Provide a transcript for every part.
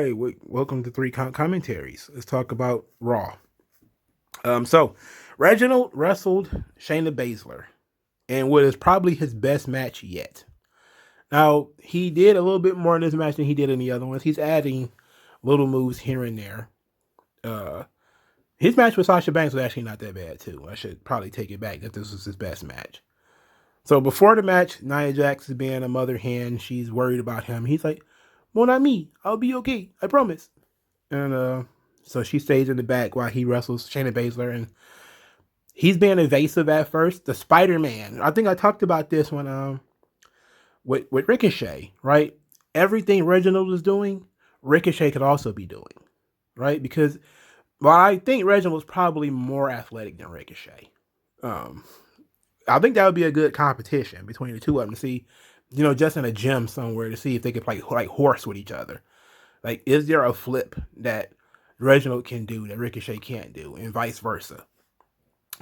right, welcome to Three Commentaries. Let's talk about Raw. So Reginald wrestled Shayna Baszler in what is probably his best match yet. Now he did a little bit more in this match than he did in the other ones. He's adding little moves here and there. Uh, his match with Sasha Banks was actually not that bad too. I should probably take it back that this was his best match. So before the match, Nia Jax is being a mother hen. She's worried about him. He's like, "Well, not me. I'll be okay. I promise." And so she stays in the back while he wrestles Shayna Baszler, and he's being evasive at first. The Spider-Man. I think I talked about this when with Ricochet, right? Everything Reginald is doing, Ricochet could also be doing, right? Because while I think Reginald was probably more athletic than Ricochet, um, I think that would be a good competition between the two of them to see, just in a gym somewhere to see if they could play like horse with each other. Like, is there a flip that Reginald can do that Ricochet can't do, and vice versa?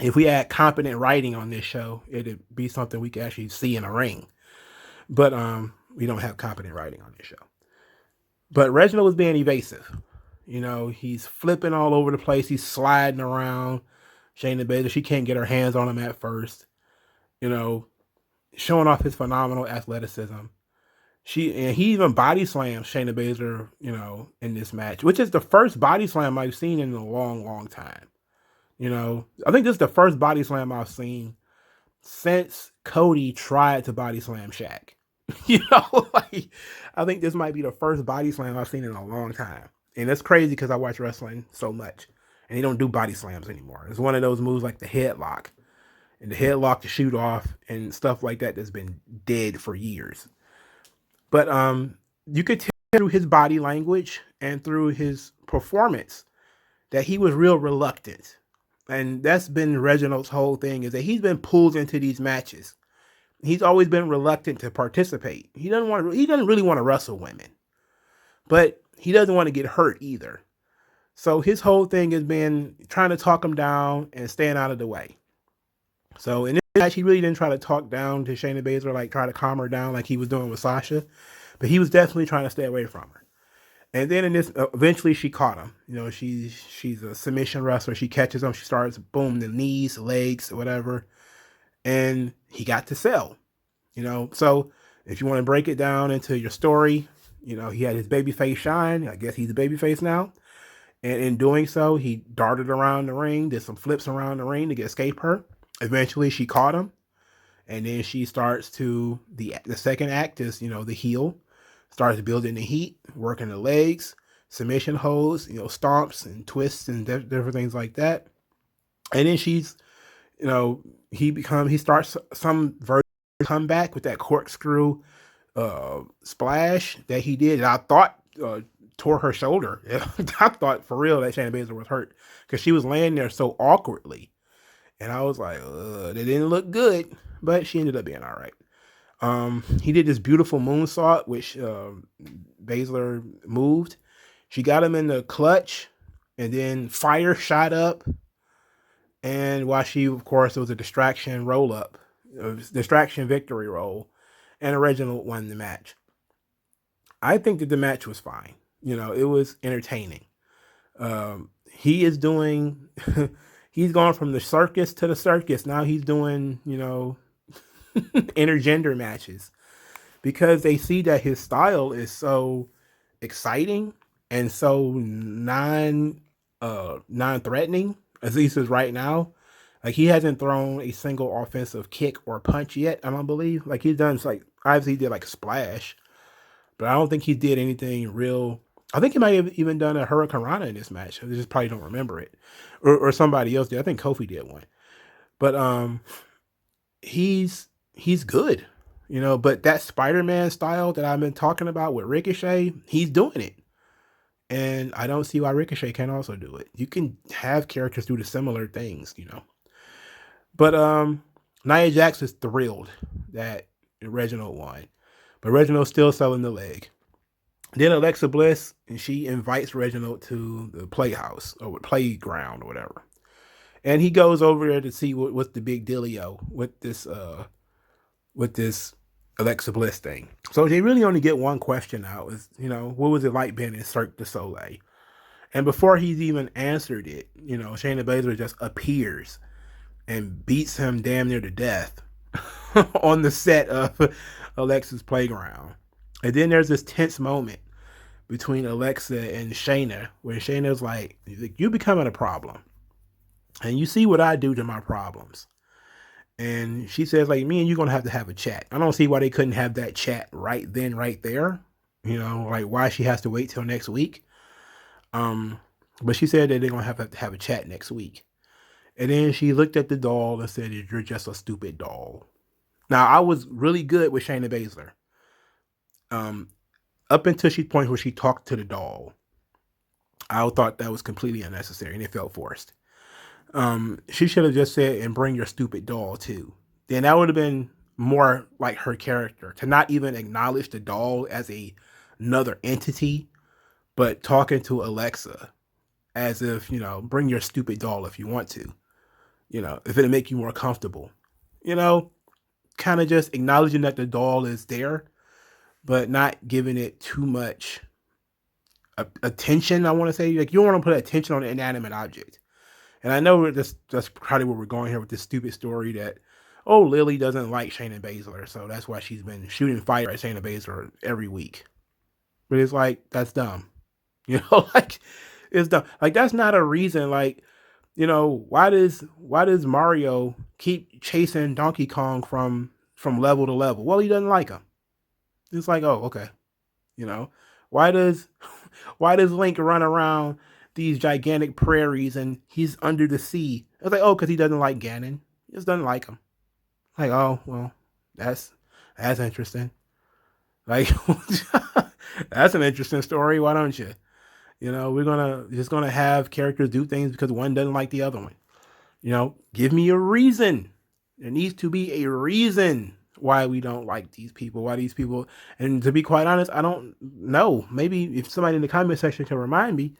If we had competent writing on this show, it'd be something we could actually see in a ring. But we don't have competent writing on this show. But Reginald was being evasive. He's flipping all over the place. He's sliding around. Shayna Baszler, she can't get her hands on him at first. Showing off his phenomenal athleticism. He even body slams Shayna Baszler, in this match, which is the first body slam I've seen in a long, long time. I think this is the first body slam I've seen since Cody tried to body slam Shaq. I think this might be the first body slam I've seen in a long time. And that's crazy because I watch wrestling so much. And they don't do body slams anymore. It's one of those moves like the headlock. And the headlock to shoot off and stuff like that that's been dead for years. But you could tell through his body language and through his performance that he was real reluctant. And that's been Reginald's whole thing, is that he's been pulled into these matches. He's always been reluctant to participate. He doesn't really want to wrestle women. But he doesn't want to get hurt either. So his whole thing has been trying to talk him down and staying out of the way. So in this match, he really didn't try to talk down to Shayna Baszler, like try to calm her down like he was doing with Sasha. But he was definitely trying to stay away from her. And then in this, eventually she caught him. She's a submission wrestler. She catches him. She starts, boom, the knees, legs, whatever. And he got to sell. So if you want to break it down into your story, he had his babyface shine. I guess he's a babyface now. And in doing so, he darted around the ring, did some flips around the ring to escape her. Eventually, she caught him. And then she starts to, the second act is, the heel. Starts building the heat, working the legs, submission holds, stomps and twists and different things like that. And then she's, he starts some version comeback with that corkscrew splash that he did. And I thought tore her shoulder. I thought for real that Shayna Baszler was hurt because she was laying there so awkwardly. And I was like, it didn't look good, but she ended up being all right. He did this beautiful moonsault, which Baszler moved. She got him in the clutch, and then fire shot up. And while she, of course, it was a distraction roll up, distraction victory roll, and Reginald won the match. I think that the match was fine. It was entertaining. He is doing, he's gone from the circus to the circus. Now he's doing, intergender matches because they see that his style is so exciting and so non-threatening, at least as right now. Like, he hasn't thrown a single offensive kick or punch yet, I don't believe. Like, he's done, like, obviously he did like a splash, but I don't think he did anything real. I think he might have even done a Hurricane Rana in this match. I just probably don't remember it, or somebody else did. I think Kofi did one, but he's good, but that Spider-Man style that I've been talking about with Ricochet, he's doing it. And I don't see why Ricochet can't also do it. You can have characters do the similar things, But Nia Jax is thrilled that Reginald won. But Reginald's still selling the leg. Then Alexa Bliss, and she invites Reginald to the playhouse or playground or whatever. And he goes over there to see what's the big dealio with this Alexa Bliss thing. So they really only get one question out is, what was it like being in Cirque du Soleil? And before he's even answered it, Shayna Baszler just appears and beats him damn near to death on the set of Alexa's Playground. And then there's this tense moment between Alexa and Shayna where Shayna's like, you're becoming a problem. And you see what I do to my problems. And she says, like, me and you're going to have a chat. I don't see why they couldn't have that chat right then, right there. Like why she has to wait till next week. But she said that they're going to have a chat next week. And then she looked at the doll and said, you're just a stupid doll. Now, I was really good with Shayna Baszler. Up until she point where she talked to the doll. I thought that was completely unnecessary and it felt forced. She should have just said, and bring your stupid doll too. Then that would have been more like her character, to not even acknowledge the doll as another entity, but talking to Alexa as if, bring your stupid doll if you want to, if it'll make you more comfortable, kind of just acknowledging that the doll is there, but not giving it too much attention. I want to say, like, you don't want to put attention on an inanimate object. And I know that's probably where we're going here with this stupid story that, Lily doesn't like Shayna Baszler, so that's why she's been shooting fire at Shayna Baszler every week. But it's like, that's dumb. Like, it's dumb. Like, that's not a reason. Like, why does Mario keep chasing Donkey Kong from level to level? Well, he doesn't like him. It's like, oh, okay. Why does Link run around these gigantic prairies and he's under the sea? It's like, because he doesn't like Ganon. He just doesn't like him. Like, oh, well, that's interesting. Like, that's an interesting story. Why don't you? We're just gonna have characters do things because one doesn't like the other one. Give me a reason. There needs to be a reason why we don't like these people, and to be quite honest, I don't know. Maybe if somebody in the comment section can remind me,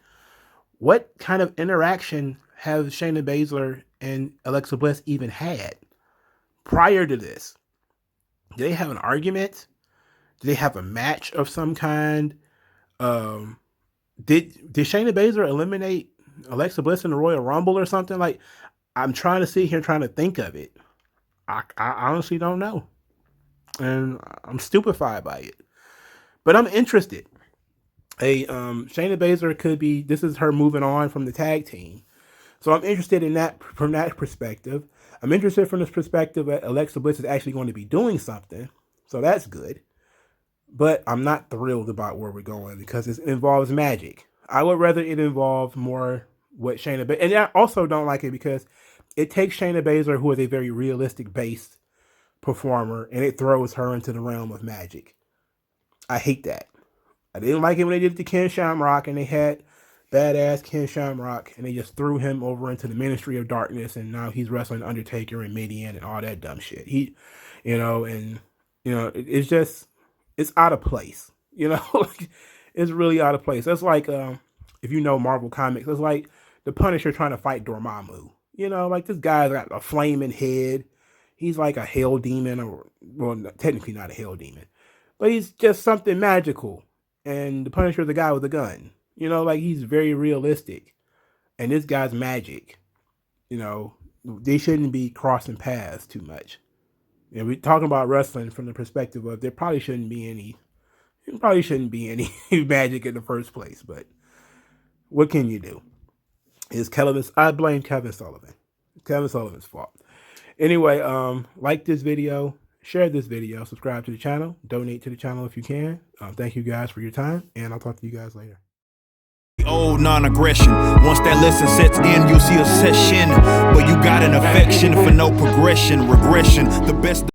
what kind of interaction have Shayna Baszler and Alexa Bliss even had prior to this? Do they have an argument? Do they have a match of some kind? Did Shayna Baszler eliminate Alexa Bliss in the Royal Rumble or something? Like, I'm trying to sit here trying to think of it. I honestly don't know. And I'm stupefied by it. But I'm interested. Shayna Baszler could be, this is her moving on from the tag team. So I'm interested in that from that perspective. I'm interested from this perspective that Alexa Bliss is actually going to be doing something. So that's good. But I'm not thrilled about where we're going because it involves magic. I would rather it involve more what Shayna Baszler, and I also don't like it because it takes Shayna Baszler, who is a very realistic based performer, and it throws her into the realm of magic. I hate that. I didn't like it when they did it to Ken Shamrock and they had badass Ken Shamrock and they just threw him over into the Ministry of Darkness and now he's wrestling Undertaker and Mideon and all that dumb shit. It's just, it's out of place. It's really out of place. That's like, if you know Marvel Comics, it's like the Punisher trying to fight Dormammu. Like this guy's got a flaming head. He's like a hell demon, or, well, technically not a hell demon, but he's just something magical. And the Punisher is a guy with a gun. Like he's very realistic. And this guy's magic. They shouldn't be crossing paths too much. We're talking about wrestling from the perspective of there probably shouldn't be any magic in the first place. But what can you do? I blame Kevin Sullivan. Kevin Sullivan's fault. Anyway, like this video, share this video, subscribe to the channel, donate to the channel if you can. Thank you guys for your time, and I'll talk to you guys later. Old non-aggression. Once that lesson sets in, you'll see a session, but you got an affection for no progression, regression. The best